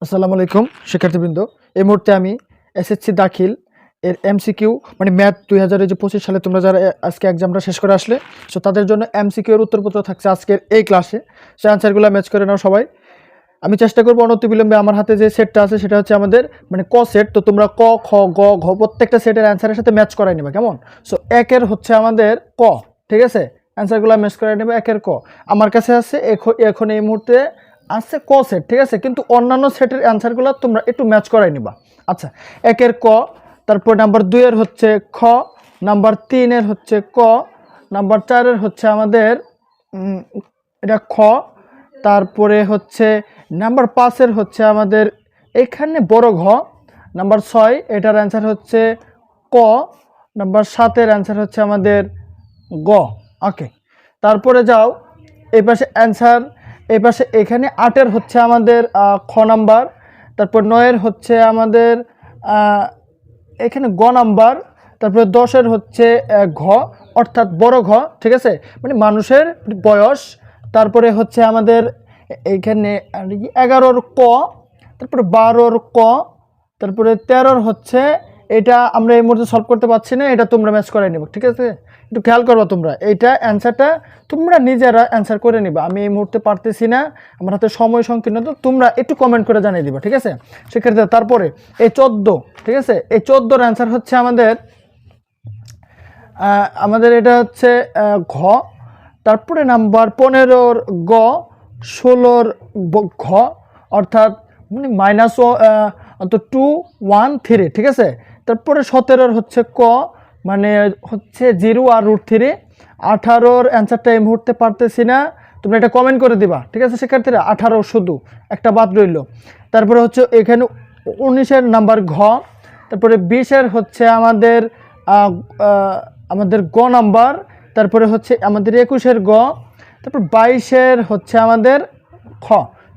আসসালামু আলাইকুম শিক্ষার্থীবৃন্দ। এই মুহূর্তে আমি এসএসসি দাখিল এর এমসিকিউ মানে ম্যাথ 2025 সালে তোমরা যারা আজকে এক্সামটা শেষ করে আসলে, সো তাদের জন্য এমসিকিউ এর উত্তরপত্র থাকছে আজকের এই ক্লাসে। সে আনসারগুলো ম্যাচ করে নাও সবাই। আমি চেষ্টা করবো অনতিবিলম্বে আমার হাতে যে সেটটা আছে সেটা হচ্ছে আমাদের মানে ক সেট। তো তোমরা ক খ গ ঘ প্রত্যেকটা সেটের অ্যান্সারের সাথে ম্যাচ করাই নেবে, কেমন? সো একের হচ্ছে আমাদের ক, ঠিক আছে? অ্যান্সারগুলো ম্যাচ করাই নেবে একের ক। আমার কাছে আছে এখন এই মুহূর্তে আছে ক সেট, ঠিক আছে? কিন্তু অন্যান্য সেটের অ্যান্সারগুলো তোমরা একটু ম্যাচ করাই নিবা। আচ্ছা, একের ক, তারপর নাম্বার 2-এর হচ্ছে খ, নাম্বার 3-এর হচ্ছে ক, নাম্বার 4-এর হচ্ছে আমাদের এটা খ, তারপরে হচ্ছে নাম্বার 5-এর হচ্ছে আমাদের এখানে বড় ঘ, নাম্বার 6 এটার অ্যান্সার হচ্ছে ক, নাম্বার 7-এর অ্যান্সার হচ্ছে আমাদের গ। ওকে, তারপরে যাও এই পাশে অ্যান্সার, এই পাশে এখানে 8-এর হচ্ছে আমাদের খ নাম্বার, তারপর 9-এর হচ্ছে আমাদের এখানে গ নাম্বার, তারপরে 10-এর হচ্ছে ঘ অর্থাৎ বড় ঘ, ঠিক আছে? মানে মানুষের বয়স। তারপরে হচ্ছে আমাদের এইখানে 11-র ক, তারপরে 12-র ক, তারপরে 13-র হচ্ছে এটা আমরা এই মুহূর্তে সলভ করতে পারছি না, এটা তোমরা ম্যাচ করে নেব, ঠিক আছে? একটু খেয়াল করবা তোমরা, এইটা অ্যান্সারটা তোমরা নিজেরা অ্যান্সার করে নিবা। আমি এই মুহূর্তে পারতেছি না, আমার হাতে সময় সংকীর্ণ, তো তোমরা একটু কমেন্ট করে জানিয়ে দিবা, ঠিক আছে? সেক্ষেত্রে তারপরে এই 14, ঠিক আছে? এই 14-র অ্যান্সার হচ্ছে আমাদের এটা হচ্ছে ঘ, তারপরে নাম্বার 15-র গ, 16-র ঘ অর্থাৎ মানে -2 1 3, ঠিক আছে? তারপরে 17-র হচ্ছে ক মানে হচ্ছে 0 আর √3। 18-র অ্যান্সারটা এই মুহূর্তে পারতেছি না, তোমরা এটা কমেন্ট করে দিবা, ঠিক আছে শিক্ষার্থীরা? 18 শুধু একটা বাদ রইল। তারপরে হচ্ছে এখানে 19-এর নাম্বার ঘ, তারপরে 20-এর হচ্ছে আমাদের গ নাম্বার, তারপরে হচ্ছে আমাদের 21-এর গ, তারপর 22-এর হচ্ছে আমাদের খ।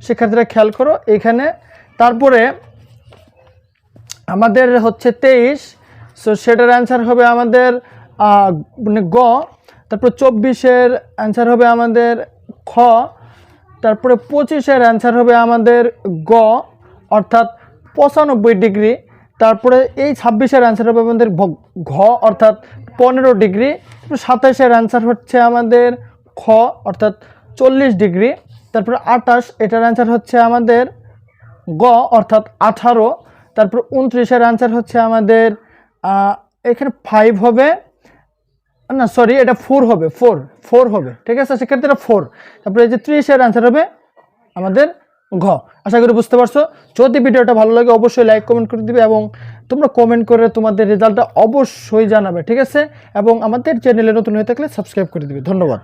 শিক্ষার্থীরা খেয়াল করো এখানে। তারপরে আমাদের হচ্ছে 23, সো সেটার অ্যান্সার হবে আমাদের মানে গ, তারপর 24-এর অ্যান্সার হবে আমাদের খ, তারপরে 25-এর অ্যান্সার হবে আমাদের গ অর্থাৎ 95 ডিগ্রি, তারপরে এই 26-এর অ্যান্সার হবে আমাদের ঘ অর্থাৎ 15 ডিগ্রি, 27-এর অ্যান্সার হচ্ছে আমাদের খ অর্থাৎ 40 ডিগ্রি, তারপরে 28 এটার অ্যান্সার হচ্ছে আমাদের গ অর্থাৎ 18, তারপর 29-এর অ্যান্সার হচ্ছে আমাদের এখানে 5 হবে না, সরি এটা 4 হবে, 4 হবে, ঠিক আছে সেক্ষেত্রে 4। তারপরে এই যে 30-এর অ্যান্সার হবে আমাদের ঘ। আশা করি বুঝতে পারছো। যদি ভিডিওটা ভালো লাগে অবশ্যই লাইক কমেন্ট করে দিবে এবং তোমরা কমেন্ট করে তোমাদের রেজাল্টটা অবশ্যই জানাবে, ঠিক আছে? এবং আমাদের চ্যানেলে নতুন হয়ে থাকলে সাবস্ক্রাইব করে দিবে। ধন্যবাদ।